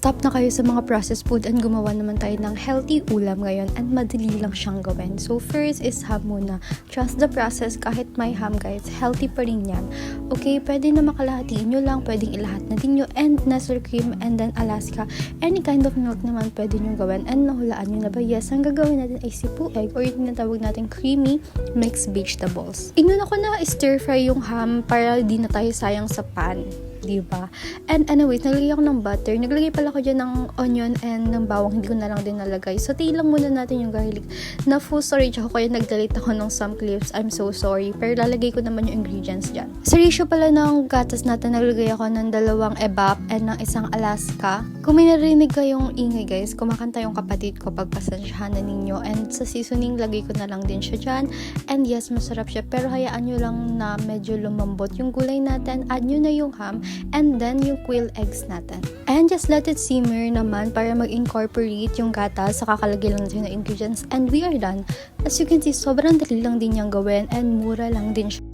Stop na kayo sa mga processed food and gumawa naman tayo ng healthy ulam ngayon and madali lang siyang gawin. So first is ham muna. Trust the process, kahit may ham guys, healthy pa rin yan. Okay, pwede na makalahatiin nyo lang, pwedeng ilahat na din nyo, and Nestle cream, and then Alaska. Any kind of milk naman pwede nyo gawin, and nahulaan nyo na ba? Yes, ang gagawin natin ay sipu egg or yung tinatawag natin creamy mixed vegetables. Inuna ko na stir fry yung ham para di na tayo sayang sa pan. Diba? And anyways, naglagay ako ng butter. Naglagay pala ko dyan ng onion and ng bawang. Hindi ko na lang din nalagay. So, lang muna natin yung garlic. Na full storage ako, kaya nag-delete ako ng some clips. I'm so sorry. Pero lalagay ko naman yung ingredients dyan. Sa ratio pala ng gatas natin, naglagay ako ng 2 evap and ng 1 Alaska. Kung may narinig kayong ingay guys, kumakanta yung kapatid ko, pagpasensyahan na ninyo. And sa seasoning, lagay ko na lang din siya dyan. And yes, masarap siya. Pero hayaan nyo lang na medyo lumambot yung gulay natin. Add nyo na yung ham. And then, yung quail eggs natin. And just let it simmer naman para mag-incorporate yung gatas sa kakalagay lang natin ng ingredients. And we are done. As you can see, sobrang dali lang din niyang gawin and mura lang din siya.